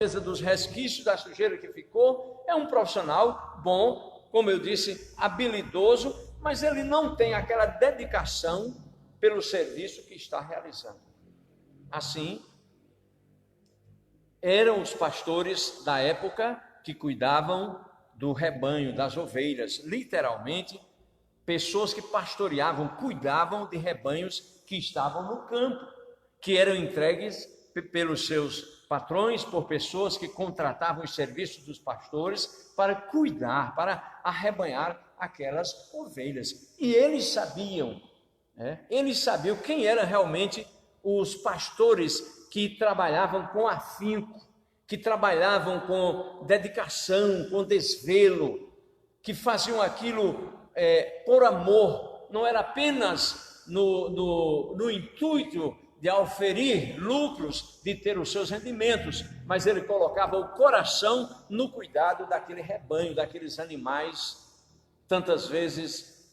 dos resquícios da sujeira que ficou, é um profissional bom, como eu disse, habilidoso, mas ele não tem aquela dedicação pelo serviço que está realizando. Assim, eram os pastores da época que cuidavam do rebanho, das ovelhas, literalmente, pessoas que pastoreavam, cuidavam de rebanhos que estavam no campo, que eram entregues pelos seus patrões, por pessoas que contratavam os serviços dos pastores para cuidar, para arrebanhar aquelas ovelhas. E eles sabiam quem eram realmente os pastores que trabalhavam com afinco, que trabalhavam com dedicação, com desvelo, que faziam aquilo por amor, não era apenas no intuito de auferir lucros, de ter os seus rendimentos, mas ele colocava o coração no cuidado daquele rebanho, daqueles animais, tantas vezes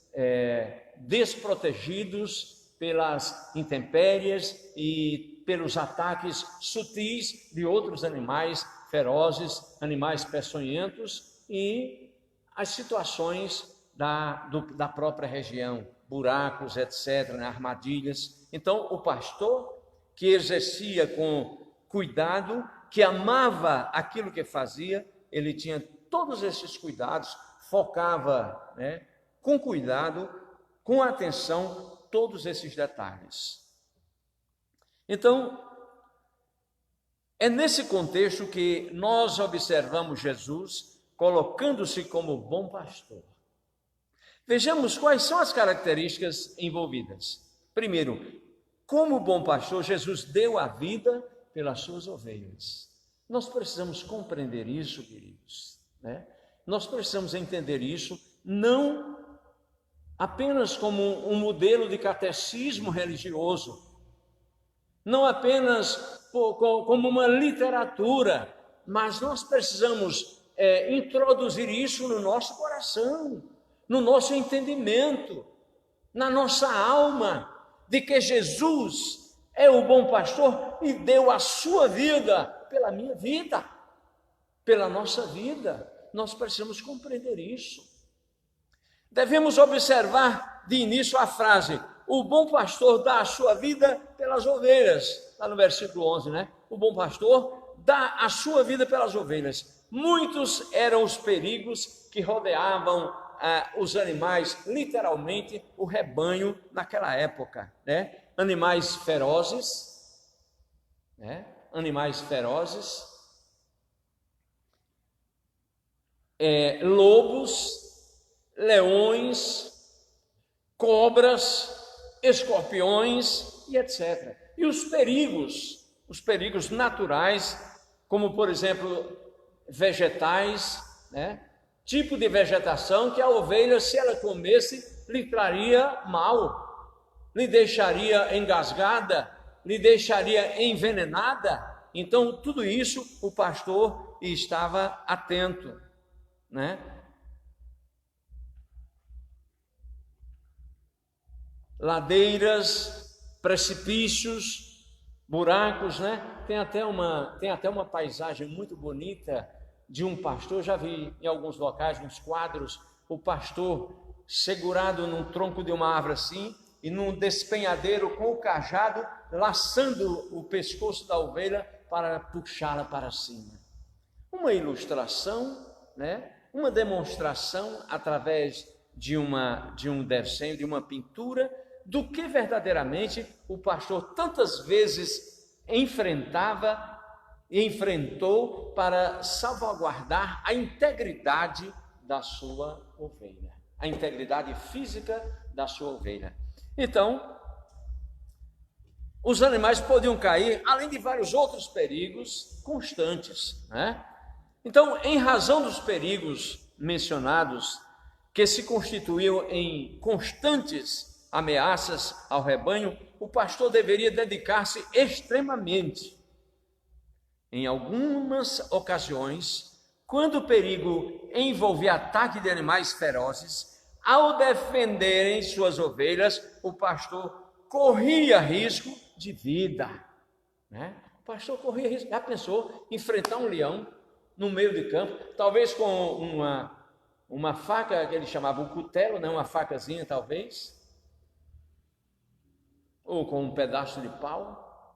desprotegidos pelas intempéries e pelos ataques sutis de outros animais ferozes, animais peçonhentos e as situações da própria região, buracos, etc., armadilhas. Então, o pastor que exercia com cuidado, que amava aquilo que fazia, ele tinha todos esses cuidados, focava com cuidado, com atenção, todos esses detalhes. Então, é nesse contexto que nós observamos Jesus colocando-se como bom pastor. Vejamos quais são as características envolvidas. Primeiro, como bom pastor, Jesus deu a vida pelas suas ovelhas. Nós precisamos compreender isso, queridos, Nós precisamos entender isso, não apenas como um modelo de catecismo religioso, não apenas como uma literatura, mas nós precisamos introduzir isso no nosso coração, no nosso entendimento, na nossa alma, de que Jesus é o bom pastor e deu a sua vida pela minha vida, pela nossa vida. Nós precisamos compreender isso. Devemos observar de início a frase: o bom pastor dá a sua vida pelas ovelhas. Lá no versículo 11, O bom pastor dá a sua vida pelas ovelhas. Muitos eram os perigos que rodeavam os animais, literalmente o rebanho naquela época, Animais ferozes, lobos, leões, cobras, escorpiões e etc. E os perigos naturais, como por exemplo vegetais, tipo de vegetação que a ovelha, se ela comesse, lhe traria mal, lhe deixaria engasgada, lhe deixaria envenenada. Então, tudo isso o pastor estava atento, Ladeiras, precipícios, buracos, Tem até uma paisagem muito bonita de um pastor, já vi em alguns locais, nos quadros, o pastor segurado num tronco de uma árvore assim, e num despenhadeiro com o cajado, laçando o pescoço da ovelha para puxá-la para cima. Uma ilustração, uma demonstração através de um desenho, de uma pintura, do que verdadeiramente o pastor tantas vezes enfrentou para salvaguardar a integridade da sua ovelha, a integridade física da sua ovelha. Então, os animais podiam cair, além de vários outros perigos constantes, Então, em razão dos perigos mencionados, que se constituíam em constantes ameaças ao rebanho, o pastor deveria dedicar-se extremamente. Em algumas ocasiões, quando o perigo envolvia ataque de animais ferozes, ao defenderem suas ovelhas, o pastor corria risco de vida, O pastor corria risco. Já pensou enfrentar um leão no meio de campo, talvez com uma faca que ele chamava o cutelo, né? Uma facazinha talvez, ou com um pedaço de pau.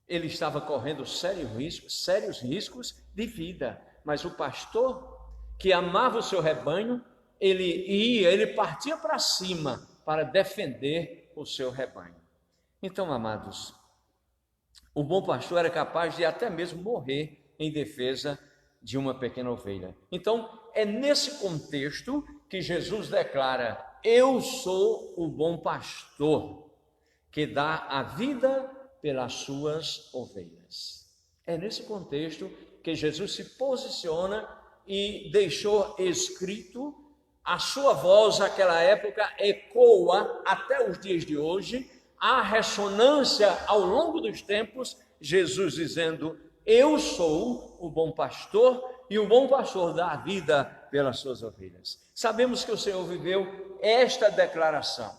Ele estava correndo sérios riscos de vida, mas o pastor, que amava o seu rebanho, ele partia para cima para defender o seu rebanho. Então, amados, o bom pastor era capaz de até mesmo morrer em defesa de uma pequena ovelha. Então, é nesse contexto que Jesus declara: eu sou o bom pastor, que dá a vida pelas suas ovelhas. É nesse contexto que Jesus se posiciona e deixou escrito, a sua voz naquela época ecoa até os dias de hoje, a ressonância ao longo dos tempos, Jesus dizendo: eu sou o bom pastor, e o bom pastor dá a vida pelas suas ovelhas. Sabemos que o Senhor viveu esta declaração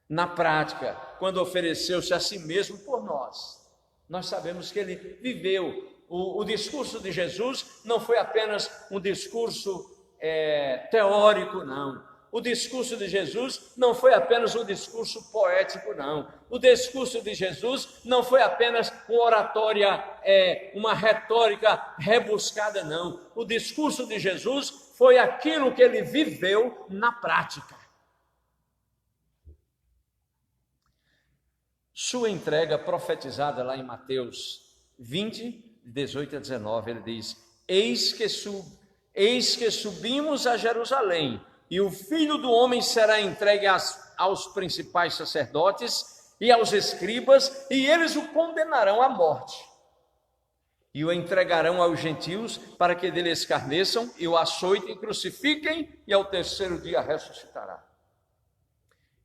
na prática, quando ofereceu-se a si mesmo por nós. Nós sabemos que ele viveu. O discurso de Jesus não foi apenas um discurso teórico, não. O discurso de Jesus não foi apenas um discurso poético, não. O discurso de Jesus não foi apenas uma oratória, uma retórica rebuscada, não. O discurso de Jesus foi aquilo que ele viveu na prática. Sua entrega profetizada lá em Mateus 20, 18 a 19, ele diz: eis que subimos a Jerusalém, e o Filho do Homem será entregue aos principais sacerdotes e aos escribas, e eles o condenarão à morte, e o entregarão aos gentios, para que dele escarneçam, e o açoitem, crucifiquem, e ao terceiro dia ressuscitará.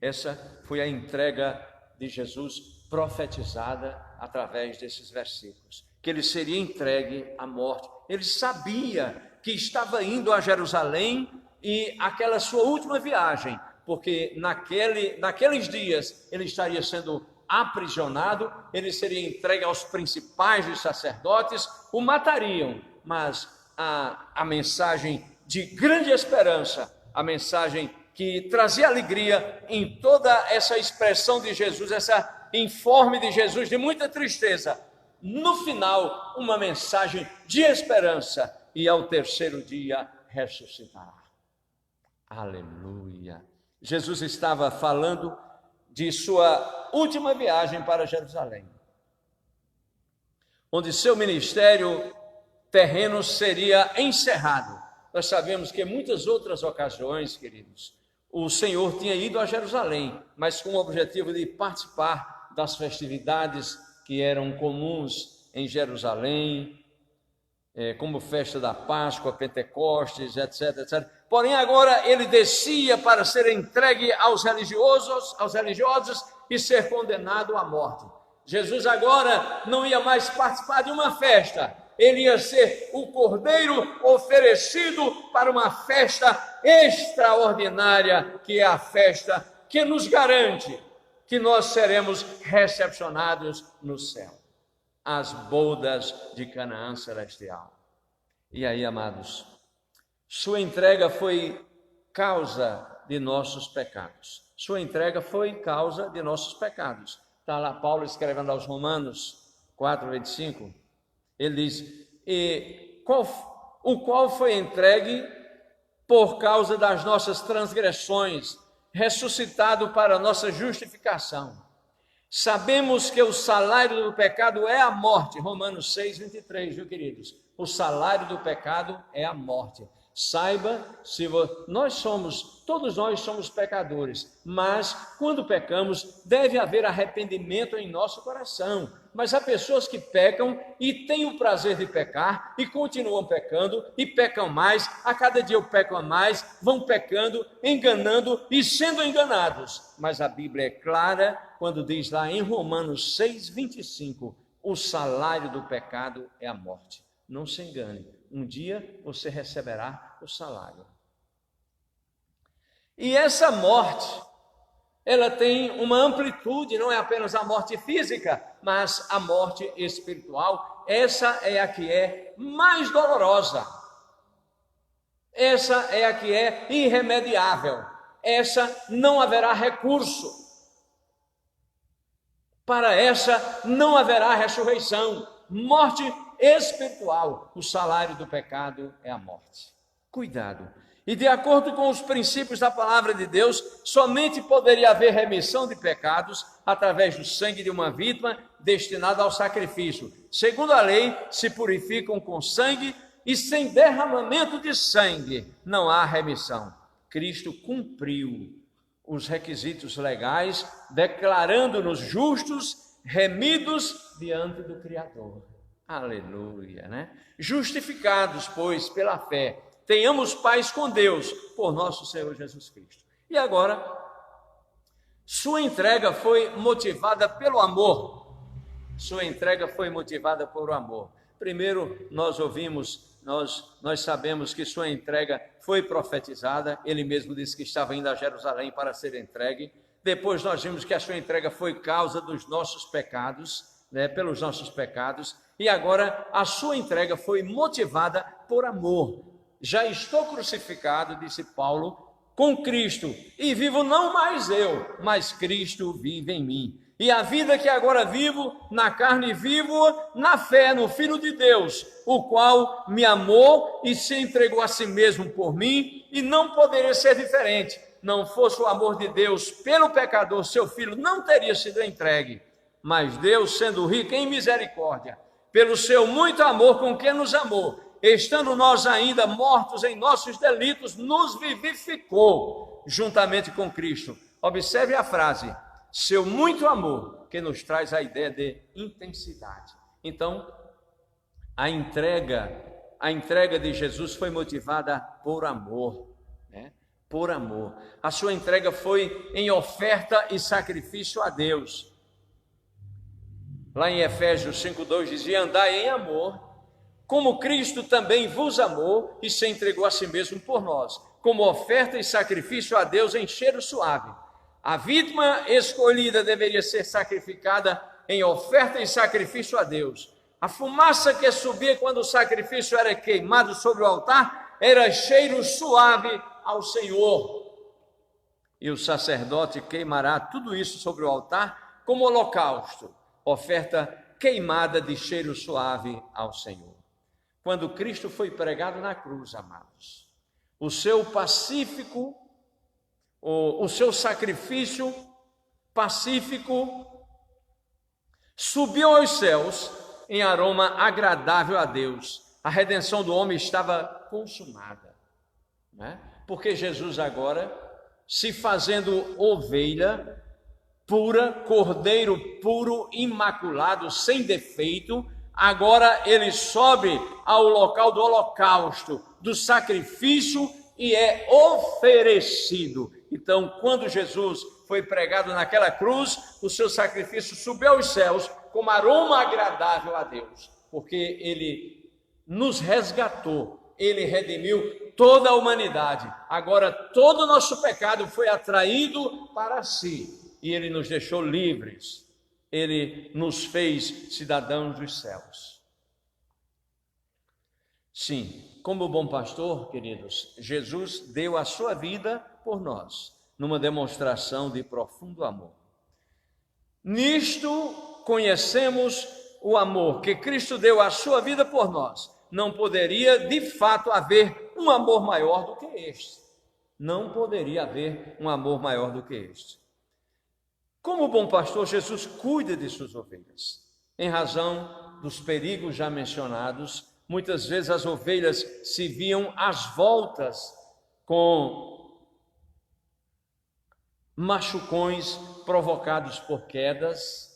Essa foi a entrega de Jesus profetizada através desses versículos, que ele seria entregue à morte. Ele sabia que estava indo a Jerusalém e aquela sua última viagem, porque naqueles dias ele estaria sendo aprisionado, ele seria entregue aos principais dos sacerdotes, o matariam, mas a mensagem de grande esperança, a mensagem que trazia alegria em toda essa expressão de Jesus, essa informe de Jesus de muita tristeza, no final uma mensagem de esperança: e ao terceiro dia ressuscitará. Aleluia! Jesus estava falando de sua última viagem para Jerusalém, onde seu ministério terreno seria encerrado. Nós sabemos que em muitas outras ocasiões, queridos, o Senhor tinha ido a Jerusalém, mas com o objetivo de participar das festividades que eram comuns em Jerusalém, como festa da Páscoa, Pentecostes, etc, etc. Porém, agora ele descia para ser entregue aos religiosos e ser condenado à morte. Jesus agora não ia mais participar de uma festa, ele ia ser o cordeiro oferecido para uma festa extraordinária, que é a festa que nos garante que nós seremos recepcionados no céu, as bodas de Canaã celestial. E aí, amados, sua entrega foi causa de nossos pecados. Sua entrega foi causa de nossos pecados. Está lá Paulo escrevendo aos Romanos 4, 25. Ele diz: o qual foi entregue por causa das nossas transgressões, ressuscitado para a nossa justificação. Sabemos que o salário do pecado é a morte. Romanos 6, 23, viu, queridos? O salário do pecado é a morte. Saiba, todos nós somos pecadores, mas quando pecamos, deve haver arrependimento em nosso coração. Mas há pessoas que pecam e têm o prazer de pecar e continuam pecando e pecam mais, a cada dia pecam mais, vão pecando, enganando e sendo enganados. Mas a Bíblia é clara quando diz lá em Romanos 6, 25, o salário do pecado é a morte. Não se engane, um dia você receberá o salário. E essa morte ela tem uma amplitude, não é apenas a morte física, mas a morte espiritual. Essa é a que é mais dolorosa. Essa é a que é irremediável. Essa não haverá recurso. Para essa não haverá ressurreição. Morte espiritual. O salário do pecado é a morte. Cuidado. E de acordo com os princípios da palavra de Deus, somente poderia haver remissão de pecados através do sangue de uma vítima destinada ao sacrifício. Segundo a lei, se purificam com sangue e sem derramamento de sangue não há remissão. Cristo cumpriu os requisitos legais, declarando-nos justos, remidos diante do Criador. Aleluia, né? Justificados, pois, pela fé, tenhamos paz com Deus por nosso Senhor Jesus Cristo. E agora, sua entrega foi motivada pelo amor. Sua entrega foi motivada por amor. Primeiro, nós sabemos que sua entrega foi profetizada. Ele mesmo disse que estava indo a Jerusalém para ser entregue. Depois nós vimos que a sua entrega foi causa dos nossos pecados, né, pelos nossos pecados. E agora a sua entrega foi motivada por amor. Já estou crucificado, disse Paulo, com Cristo, e vivo não mais eu, mas Cristo vive em mim. E a vida que agora vivo, na carne vivo, na fé no Filho de Deus, o qual me amou e se entregou a si mesmo por mim, e não poderia ser diferente. Não fosse o amor de Deus pelo pecador, seu Filho não teria sido entregue. Mas Deus, sendo rico em misericórdia, pelo seu muito amor com que nos amou, estando nós ainda mortos em nossos delitos, nos vivificou juntamente com Cristo. Observe a frase, seu muito amor, que nos traz a ideia de intensidade. Então, a entrega de Jesus foi motivada por amor, né? Por amor. A sua entrega foi em oferta e sacrifício a Deus. Lá em Efésios 5:2 dizia, andai em amor, como Cristo também vos amou e se entregou a si mesmo por nós, como oferta e sacrifício a Deus em cheiro suave. A vítima escolhida deveria ser sacrificada em oferta e sacrifício a Deus. A fumaça que subia quando o sacrifício era queimado sobre o altar era cheiro suave ao Senhor. E o sacerdote queimará tudo isso sobre o altar como holocausto, oferta queimada de cheiro suave ao Senhor. Quando Cristo foi pregado na cruz, amados, o seu sacrifício pacífico subiu aos céus em aroma agradável a Deus. A redenção do homem estava consumada, né? Porque Jesus agora, se fazendo ovelha pura, cordeiro puro, imaculado, sem defeito, agora ele sobe ao local do holocausto, do sacrifício e é oferecido. Então, quando Jesus foi pregado naquela cruz, o seu sacrifício subiu aos céus como aroma agradável a Deus, porque ele nos resgatou, ele redimiu toda a humanidade. Agora todo o nosso pecado foi atraído para si e ele nos deixou livres. Ele nos fez cidadãos dos céus. Sim, como bom pastor, queridos, Jesus deu a sua vida por nós, numa demonstração de profundo amor. Nisto conhecemos o amor, que Cristo deu a sua vida por nós. Não poderia, de fato, haver um amor maior do que este. Não poderia haver um amor maior do que este. Como bom pastor, Jesus cuida de suas ovelhas. Em razão dos perigos já mencionados, muitas vezes as ovelhas se viam às voltas com machucões provocados por quedas,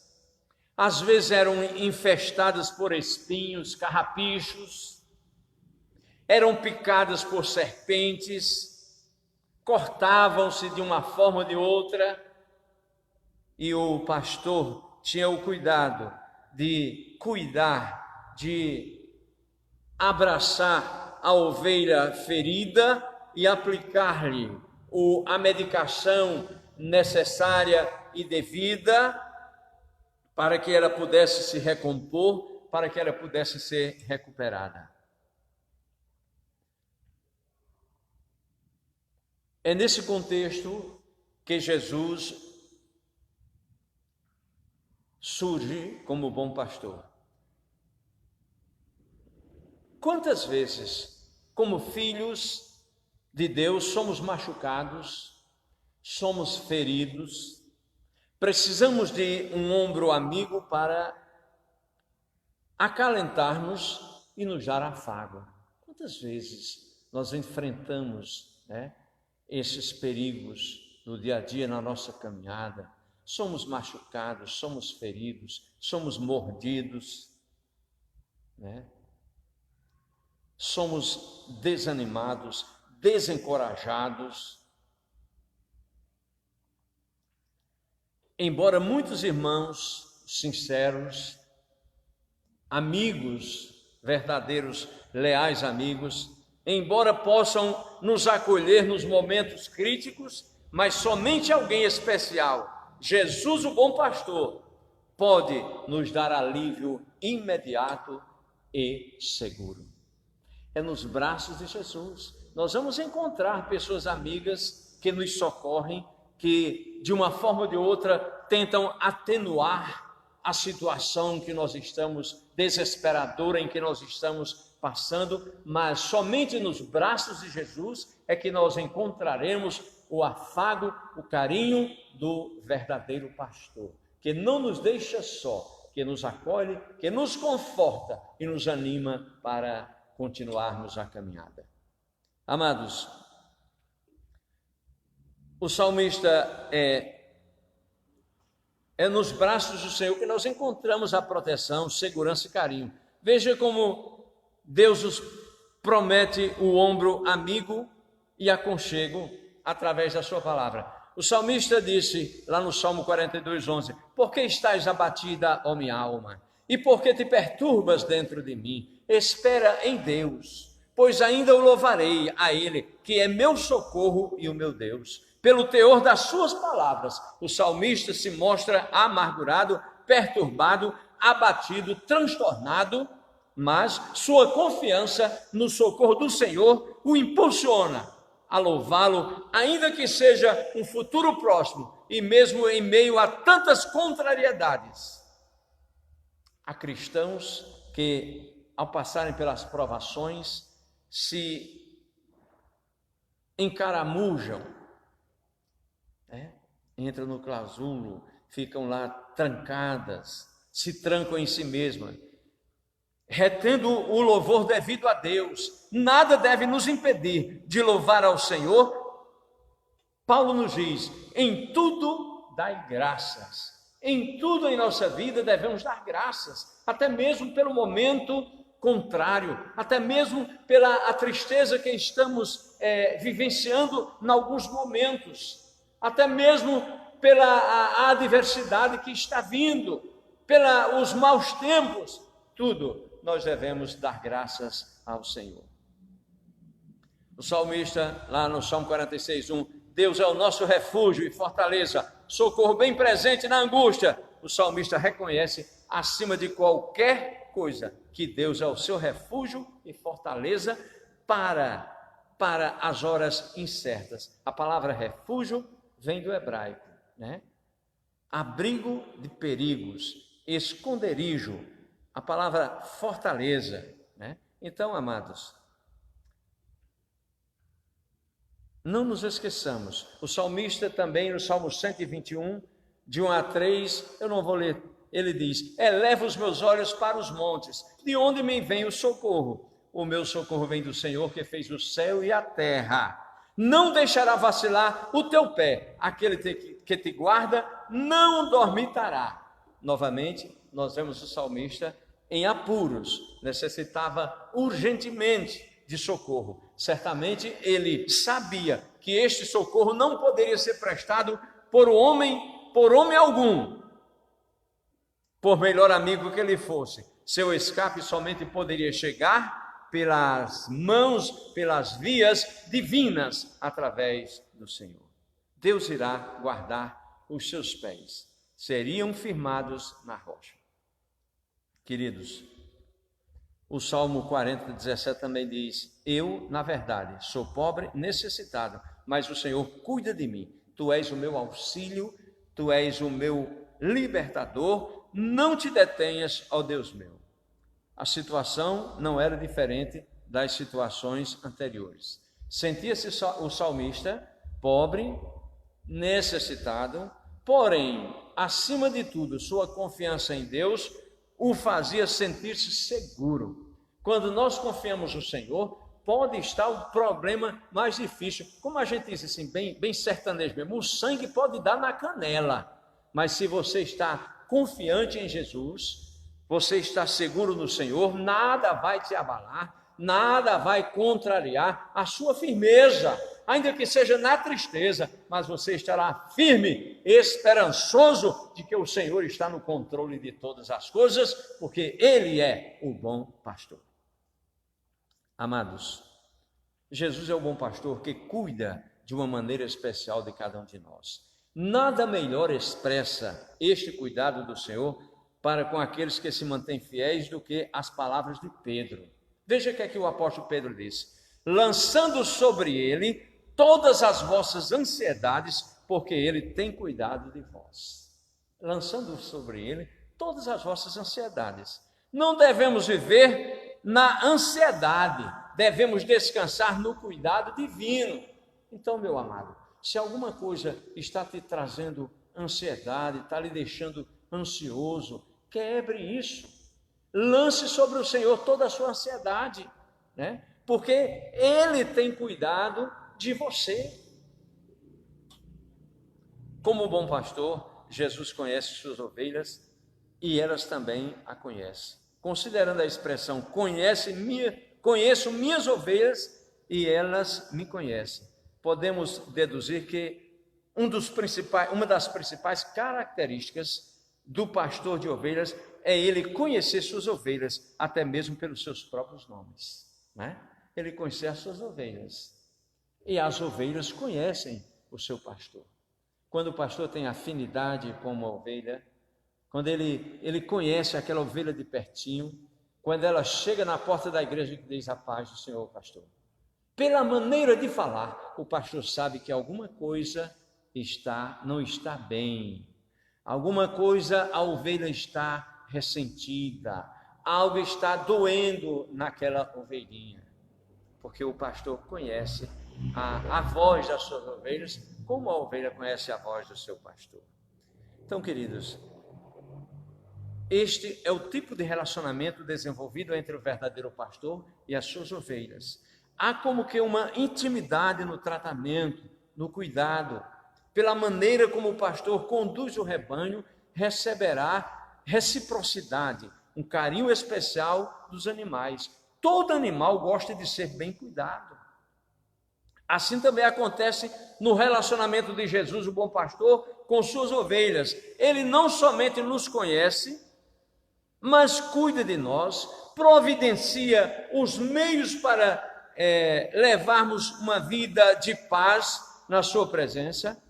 às vezes eram infestadas por espinhos, carrapichos, eram picadas por serpentes, cortavam-se de uma forma ou de outra, e o pastor tinha o cuidado de cuidar, de abraçar a ovelha ferida e aplicar-lhe a medicação necessária e devida para que ela pudesse se recompor, para que ela pudesse ser recuperada. É nesse contexto que Jesus surge como bom pastor. Quantas vezes, como filhos de Deus, somos machucados, somos feridos, precisamos de um ombro amigo para acalentar-nos e nos dar afago. Quantas vezes nós enfrentamos, esses perigos no dia a dia, na nossa caminhada? Somos machucados, somos feridos, somos mordidos, somos desanimados, desencorajados. Embora muitos irmãos sinceros, amigos verdadeiros, leais amigos, embora possam nos acolher nos momentos críticos, mas somente alguém especial, Jesus o bom pastor, pode nos dar alívio imediato e seguro. É nos braços de Jesus. Nós vamos encontrar pessoas amigas que nos socorrem, que de uma forma ou de outra tentam atenuar a situação que nós estamos, desesperadora em que nós estamos passando, mas somente nos braços de Jesus é que nós encontraremos o afago, o carinho do verdadeiro pastor, que não nos deixa só, que nos acolhe, que nos conforta e nos anima para continuarmos a caminhada. Amados, o salmista é nos braços do Senhor que nós encontramos a proteção, segurança e carinho. Veja como Deus nos promete o ombro amigo e aconchego através da sua palavra. O salmista disse lá no Salmo 42:11: por que estás abatida, ó minha alma? E por que te perturbas dentro de mim? Espera em Deus, pois ainda o louvarei a Ele, que é meu socorro e o meu Deus. Pelo teor das suas palavras, o salmista se mostra amargurado, perturbado, abatido, transtornado, mas sua confiança no socorro do Senhor o impulsiona a louvá-lo, ainda que seja um futuro próximo e mesmo em meio a tantas contrariedades. Há cristãos que, ao passarem pelas provações, se encaramujam, entram no clasulo, ficam lá trancadas, se trancam em si mesmas, retendo o louvor devido a Deus. Nada deve nos impedir de louvar ao Senhor. Paulo nos diz: em tudo dai graças. Em tudo em nossa vida devemos dar graças, até mesmo pelo momento contrário, até mesmo pela a tristeza que estamos vivenciando em alguns momentos, até mesmo pela a adversidade que está vindo, pelos maus tempos. Tudo nós devemos dar graças ao Senhor. O salmista, lá no Salmo 46:1, Deus é o nosso refúgio e fortaleza, socorro bem presente na angústia. O salmista reconhece, acima de qualquer coisa, que Deus é o seu refúgio e fortaleza para as horas incertas. A palavra refúgio vem do hebraico, abrigo de perigos, esconderijo, a palavra fortaleza, Então, amados, não nos esqueçamos, o salmista também no Salmo 121, de 1 a 3, eu não vou ler, ele diz: eleva os meus olhos para os montes, de onde me vem o socorro? O meu socorro vem do Senhor, que fez o céu e a terra. Não deixará vacilar o teu pé, aquele que te guarda não dormitará. Novamente, nós vemos o salmista em apuros, necessitava urgentemente de socorro. Certamente ele sabia que este socorro não poderia ser prestado por homem algum, por melhor amigo que ele fosse. Seu escape somente poderia chegar pelas mãos, pelas vias divinas, através do Senhor. Deus irá guardar os seus pés, seriam firmados na rocha. Queridos, o Salmo 40, 17 também diz: eu, na verdade, sou pobre, necessitado, mas o Senhor cuida de mim. Tu és o meu auxílio, tu és o meu libertador, não te detenhas, ó Deus meu. A situação não era diferente das situações anteriores. Sentia-se o salmista pobre, necessitado, porém, acima de tudo, sua confiança em Deus o fazia sentir-se seguro. Quando nós confiamos no Senhor, pode estar o problema mais difícil. Como a gente diz assim, bem sertanejo mesmo, o sangue pode dar na canela, mas se você está confiante em Jesus, você está seguro no Senhor, nada vai te abalar, nada vai contrariar a sua firmeza, ainda que seja na tristeza, mas você estará firme, esperançoso de que o Senhor está no controle de todas as coisas, porque Ele é o bom pastor. Amados, Jesus é o bom pastor que cuida de uma maneira especial de cada um de nós. Nada melhor expressa este cuidado do Senhor para com aqueles que se mantêm fiéis do que as palavras de Pedro. Veja o que é que o apóstolo Pedro disse: lançando sobre ele todas as vossas ansiedades, porque ele tem cuidado de vós. Lançando sobre ele todas as vossas ansiedades. Não devemos viver na ansiedade, devemos descansar no cuidado divino. Então, meu amado, se alguma coisa está te trazendo ansiedade, está lhe deixando ansioso, quebre isso. Lance sobre o Senhor toda a sua ansiedade, né? Porque Ele tem cuidado de você. Como bom pastor, Jesus conhece suas ovelhas e elas também a conhecem. Considerando a expressão conheço minhas ovelhas e elas me conhecem, podemos deduzir que uma das principais características do pastor de ovelhas é ele conhecer suas ovelhas, até mesmo pelos seus próprios nomes, né? Ele conhece as suas ovelhas e as ovelhas conhecem o seu pastor. Quando o pastor tem afinidade com uma ovelha, quando ele conhece aquela ovelha de pertinho, quando ela chega na porta da igreja e diz a paz do Senhor, pastor, pela maneira de falar, o pastor sabe que alguma coisa não está bem, alguma coisa a ovelha está ressentida, algo está doendo naquela ovelhinha, porque o pastor conhece a voz das suas ovelhas, como a ovelha conhece a voz do seu pastor. Então, queridos, este é o tipo de relacionamento desenvolvido entre o verdadeiro pastor e as suas ovelhas. Há como que uma intimidade no tratamento, no cuidado. Pela maneira como o pastor conduz o rebanho, receberá reciprocidade, um carinho especial dos animais. Todo animal gosta de ser bem cuidado. Assim também acontece no relacionamento de Jesus, o bom pastor, com suas ovelhas. Ele não somente nos conhece, mas cuida de nós, providencia os meios para levarmos uma vida de paz na sua presença.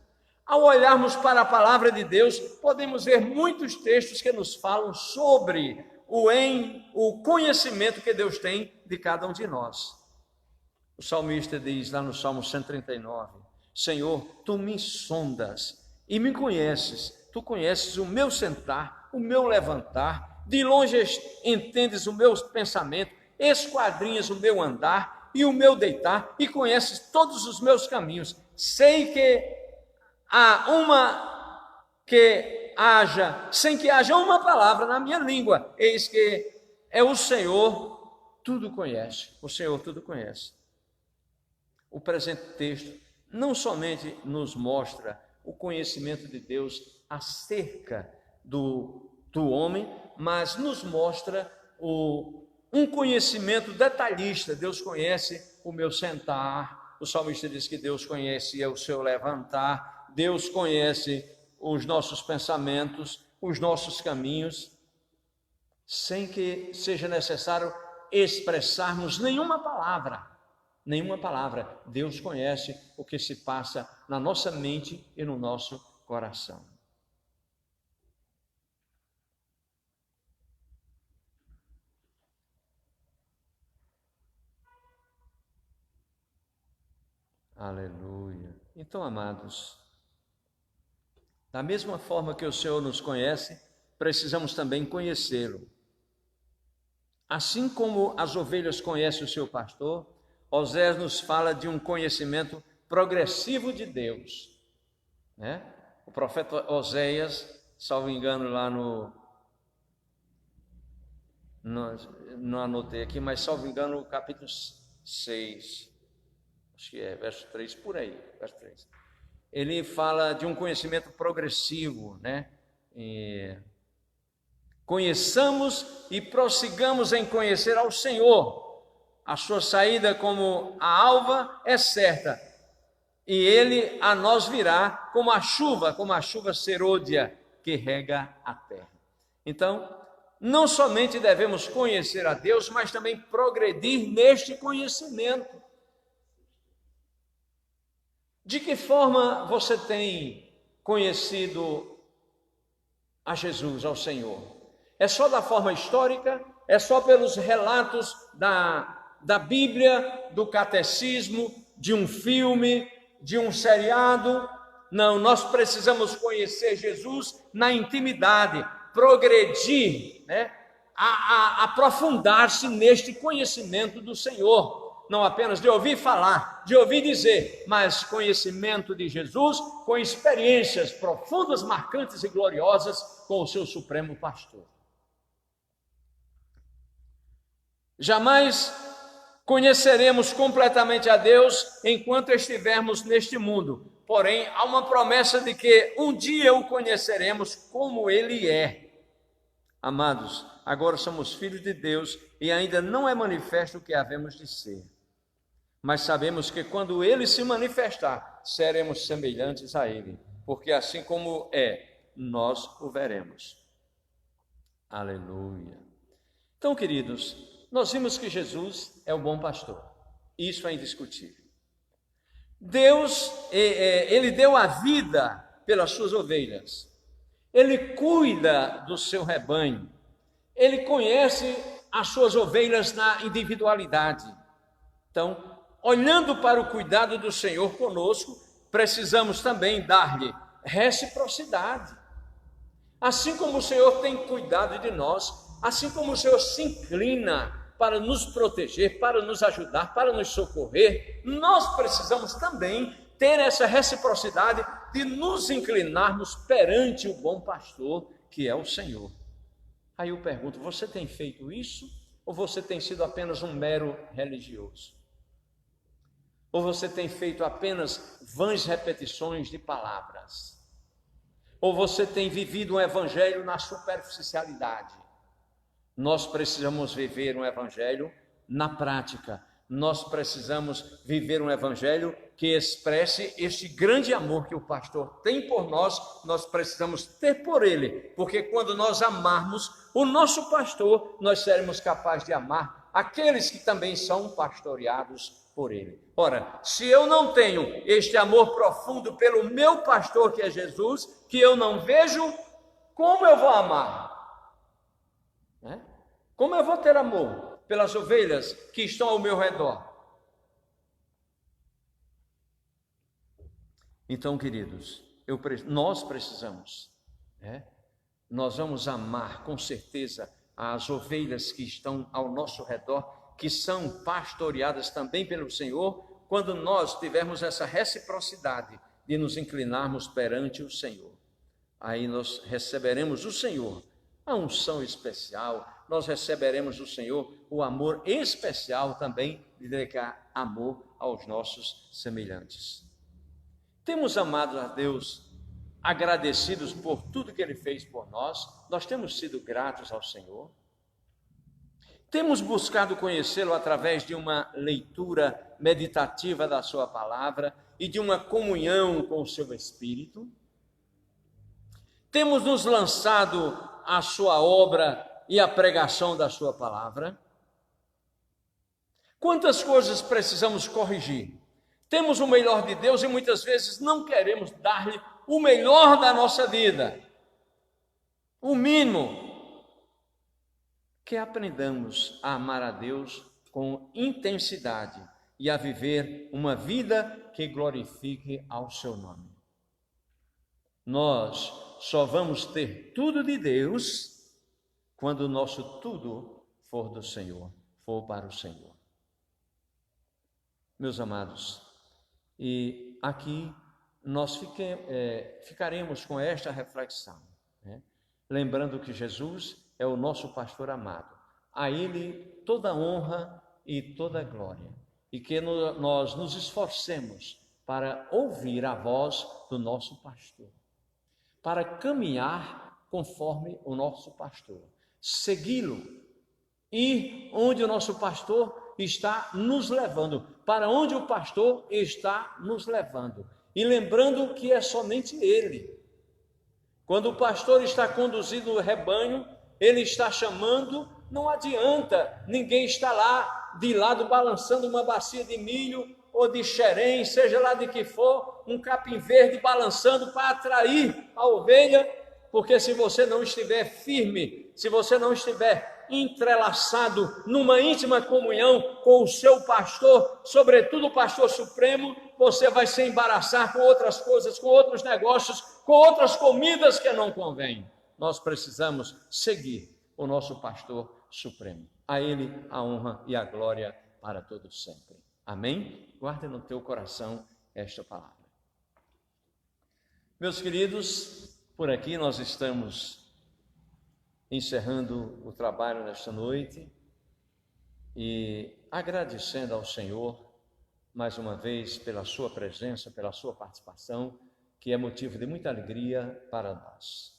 Ao olharmos para a palavra de Deus, podemos ver muitos textos que nos falam sobre o conhecimento que Deus tem de cada um de nós. O salmista diz lá no Salmo 139, Senhor, Tu me sondas e me conheces, Tu conheces o meu sentar, o meu levantar, de longe entendes o meu pensamento, esquadrinhas o meu andar e o meu deitar, e conheces todos os meus caminhos. Sei que sem que haja uma palavra na minha língua, eis que é o Senhor, tudo conhece, o Senhor tudo conhece. O presente texto não somente nos mostra o conhecimento de Deus acerca do homem, mas nos mostra um conhecimento detalhista. Deus conhece o meu sentar, o salmista diz que Deus conhece o seu levantar, Deus conhece os nossos pensamentos, os nossos caminhos, sem que seja necessário expressarmos nenhuma palavra. nenhuma palavra. Deus conhece o que se passa na nossa mente e no nosso coração. Aleluia. Então, amados, da mesma forma que o Senhor nos conhece, precisamos também conhecê-lo. Assim como as ovelhas conhecem o seu pastor, Oséias nos fala de um conhecimento progressivo de Deus, né? O profeta Oséias, salvo engano lá não anotei aqui, mas salvo engano o capítulo 6, acho que é verso 3, por aí, verso 3. Ele fala de um conhecimento progressivo, né? Conheçamos e prossigamos em conhecer ao Senhor. A sua saída como a alva é certa, e ele a nós virá como a chuva serôdia que rega a terra. Então, não somente devemos conhecer a Deus, mas também progredir neste conhecimento. De que forma você tem conhecido a Jesus, ao Senhor? É só da forma histórica? É só pelos relatos da Bíblia, do catecismo, de um filme, de um seriado? Não, nós precisamos conhecer Jesus na intimidade, progredir, né? Aprofundar-se neste conhecimento do Senhor. Não apenas de ouvir falar, de ouvir dizer, mas conhecimento de Jesus com experiências profundas, marcantes e gloriosas com o seu supremo pastor. Jamais conheceremos completamente a Deus enquanto estivermos neste mundo. Porém, há uma promessa de que um dia o conheceremos como Ele é. Amados, agora somos filhos de Deus e ainda não é manifesto o que havemos de ser. Mas sabemos que quando Ele se manifestar, seremos semelhantes a Ele, porque assim como é, nós o veremos. Aleluia. Então, queridos, nós vimos que Jesus é o bom pastor. Isso é indiscutível. Deus, Ele deu a vida pelas suas ovelhas. Ele cuida do seu rebanho. Ele conhece as suas ovelhas na individualidade. Então, olhando para o cuidado do Senhor conosco, precisamos também dar-lhe reciprocidade. Assim como o Senhor tem cuidado de nós, assim como o Senhor se inclina para nos proteger, para nos ajudar, para nos socorrer, nós precisamos também ter essa reciprocidade de nos inclinarmos perante o bom pastor, que é o Senhor. Aí eu pergunto, você tem feito isso? Ou você tem sido apenas um mero religioso? Ou você tem feito apenas vãs repetições de palavras? Ou você tem vivido um evangelho na superficialidade? Nós precisamos viver um evangelho na prática. Nós precisamos viver um evangelho que expresse este grande amor que o pastor tem por nós. Nós precisamos ter por ele, porque quando nós amarmos o nosso pastor, nós seremos capazes de amar aqueles que também são pastoreados por ele. Ora, se eu não tenho este amor profundo pelo meu pastor, que é Jesus, que eu não vejo, como eu vou amar? Como eu vou ter amor pelas ovelhas que estão ao meu redor? Então, queridos, nós precisamos, nós vamos amar com certeza as ovelhas que estão ao nosso redor, que são pastoreadas também pelo Senhor, quando nós tivermos essa reciprocidade de nos inclinarmos perante o Senhor. Aí nós receberemos do Senhor a unção especial, nós receberemos do Senhor o amor especial também de dedicar amor aos nossos semelhantes. Temos amado a Deus, agradecidos por tudo que Ele fez por nós temos sido gratos ao Senhor. Temos buscado conhecê-lo através de uma leitura meditativa da sua palavra e de uma comunhão com o seu Espírito. Temos nos lançado à sua obra e à pregação da sua palavra. Quantas coisas precisamos corrigir? Temos o melhor de Deus e muitas vezes não queremos dar-lhe o melhor da nossa vida. O mínimo, que aprendamos a amar a Deus com intensidade e a viver uma vida que glorifique ao seu nome. Nós só vamos ter tudo de Deus quando o nosso tudo for do Senhor, for para o Senhor. Meus amados, e aqui nós ficaremos com esta reflexão, né? Lembrando que Jesus é o nosso pastor amado, a Ele toda honra e toda glória, e que nós nos esforcemos para ouvir a voz do nosso pastor, para caminhar conforme o nosso pastor, segui-lo, ir onde o nosso pastor está nos levando, para onde o pastor está nos levando, e lembrando que é somente Ele. Quando o pastor está conduzindo o rebanho, ele está chamando, não adianta, ninguém está lá de lado balançando uma bacia de milho ou de xerém, seja lá de que for, um capim verde balançando para atrair a ovelha, porque se você não estiver firme, se você não estiver entrelaçado numa íntima comunhão com o seu pastor, sobretudo o pastor supremo, você vai se embaraçar com outras coisas, com outros negócios, com outras comidas que não convêm. Nós precisamos seguir o nosso pastor supremo. A Ele a honra e a glória para todos sempre. Amém? Guarda no teu coração esta palavra. Meus queridos, por aqui nós estamos encerrando o trabalho nesta noite e agradecendo ao Senhor mais uma vez pela sua presença, pela sua participação, que é motivo de muita alegria para nós.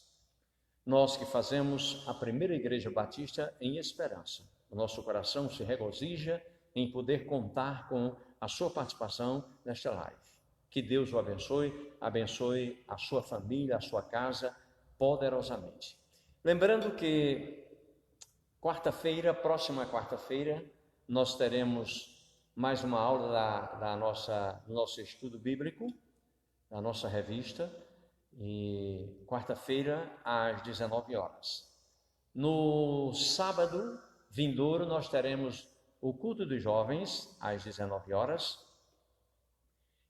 Nós que fazemos a primeira igreja batista em esperança, o nosso coração se regozija em poder contar com a sua participação nesta live. Que Deus o abençoe, abençoe a sua família, a sua casa poderosamente. Lembrando que próxima quarta-feira, nós teremos mais uma aula do nosso estudo bíblico, da nossa revista, e quarta-feira às 19 horas. No sábado vindouro nós teremos o culto dos jovens às 19 horas.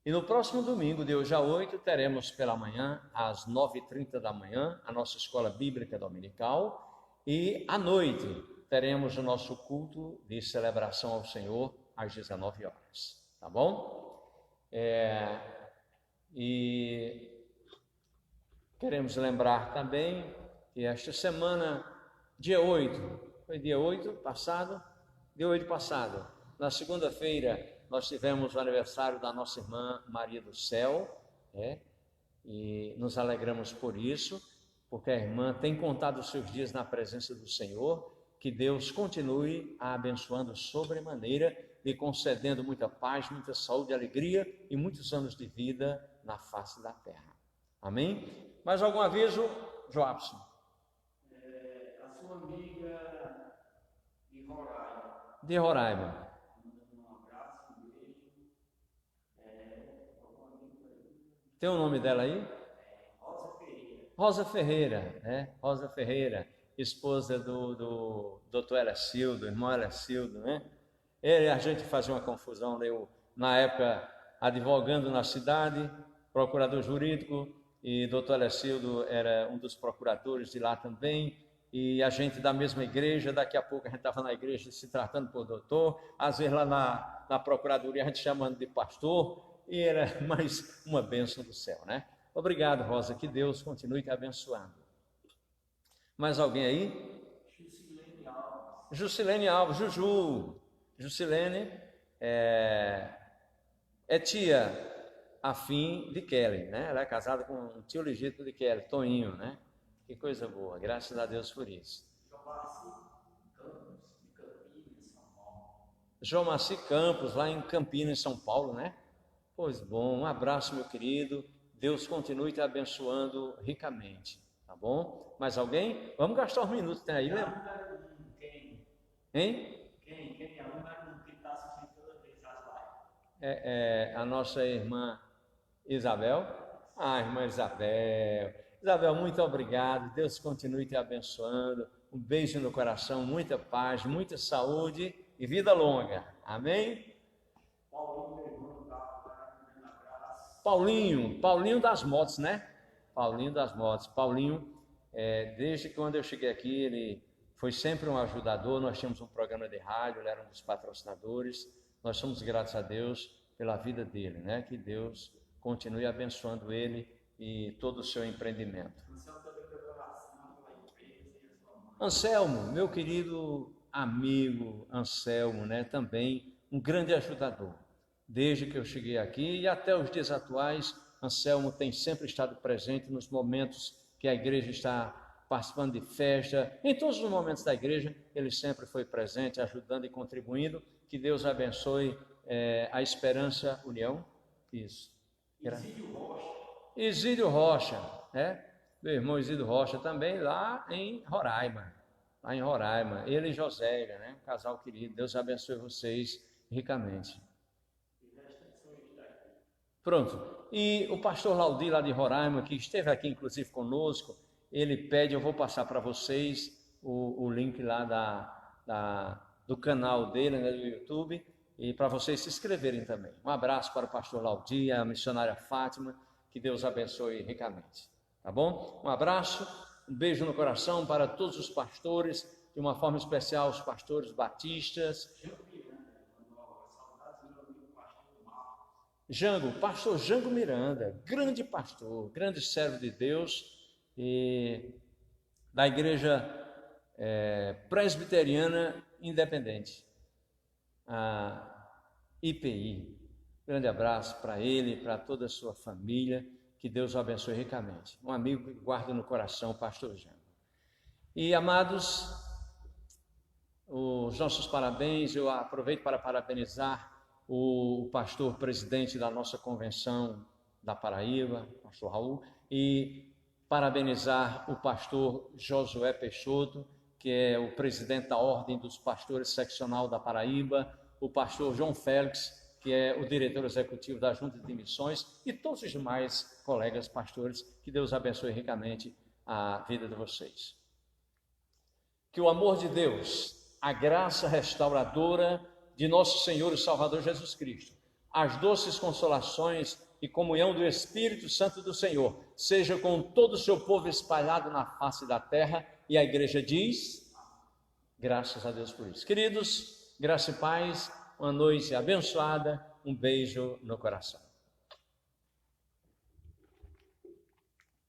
E no próximo domingo, de hoje a 8, teremos pela manhã, às 9h30 da manhã, a nossa escola bíblica dominical. E à noite teremos o nosso culto de celebração ao Senhor às 19 horas. Tá bom? E queremos lembrar também que esta semana, dia 8, foi dia 8 passado? Dia 8 passado, na segunda-feira, nós tivemos o aniversário da nossa irmã Maria do Céu, e nos alegramos por isso, porque a irmã tem contado os seus dias na presença do Senhor. Que Deus continue a abençoando sobremaneira e concedendo muita paz, muita saúde, alegria e muitos anos de vida na face da terra. Amém? Mais algum aviso, Joabson? A sua amiga de Roraima. Um abraço, um beijo. Tem o nome dela aí? Rosa Ferreira. Rosa Ferreira, né? Rosa Ferreira, esposa do doutor Elecildo, irmão Elecildo, né? A gente fazia uma confusão, eu, na época, advogando na cidade, procurador jurídico, e doutor Elecildo era um dos procuradores de lá também, e a gente da mesma igreja. Daqui a pouco a gente estava na igreja se tratando por doutor, às vezes lá na procuradoria a gente chamando de pastor, e era mais uma bênção do céu, né? Obrigado, Rosa, que Deus continue te abençoando. Mais alguém aí? Jusilene Alves. Jusilene Alves, Juju. Jusilene é tia afim de Kelly, né? Ela é casada com um tio legítimo de Kelly, Toninho, né? Que coisa boa, graças a Deus por isso. Jomaci Campos, lá em Campinas, São Paulo, né? Pois bom, um abraço, meu querido. Deus continue te abençoando ricamente, tá bom? Mais alguém? Vamos gastar uns minutos, tem aí, lembra? Quem? Hein? Quem? A que está assistindo a nossa irmã Isabel. Irmã Isabel. Isabel, muito obrigado. Deus continue te abençoando. Um beijo no coração, muita paz, muita saúde e vida longa. Amém? Paulinho das motos, né? Paulinho das motos. Paulinho, desde quando eu cheguei aqui, ele foi sempre um ajudador. Nós tínhamos um programa de rádio, ele era um dos patrocinadores. Nós somos gratos a Deus pela vida dele, né? Que Deus continue abençoando ele e todo o seu empreendimento. Anselmo, meu querido amigo Anselmo, né? Também um grande ajudador. Desde que eu cheguei aqui e até os dias atuais, Anselmo tem sempre estado presente nos momentos que a igreja está participando de festa. Em todos os momentos da igreja, ele sempre foi presente, ajudando e contribuindo. Que Deus abençoe a Esperança União. Isso. Exílio Rocha, né? Meu irmão Exílio Rocha também lá em Roraima. Ele e Josélia, né? Um casal querido. Deus abençoe vocês ricamente. Pronto. E o pastor Laudi lá de Roraima, que esteve aqui inclusive conosco, ele pede, eu vou passar para vocês o link lá do canal dele, né, do YouTube, e para vocês se inscreverem também. Um abraço para o pastor Laudi, a missionária Fátima, que Deus abençoe ricamente. Tá bom? Um abraço, um beijo no coração para todos os pastores, de uma forma especial os pastores batistas. Pastor Jango Miranda, grande pastor, grande servo de Deus, e da igreja presbiteriana independente, a IPI. Grande abraço para ele, para toda a sua família, que Deus o abençoe ricamente. Um amigo que guarda no coração, pastor Jango. E amados, os nossos parabéns, eu aproveito para parabenizar o pastor presidente da nossa convenção da Paraíba, pastor Raul, e parabenizar o pastor Josué Peixoto, que é o presidente da Ordem dos Pastores Seccional da Paraíba, o pastor João Félix, que é o diretor executivo da Junta de Missões, e todos os demais colegas pastores. Que Deus abençoe ricamente a vida de vocês. Que o amor de Deus, a graça restauradora de nosso Senhor e Salvador Jesus Cristo, as doces consolações e comunhão do Espírito Santo do Senhor, seja com todo o seu povo espalhado na face da terra. E a igreja diz, graças a Deus por isso. Queridos, graça e paz, uma noite abençoada, um beijo no coração.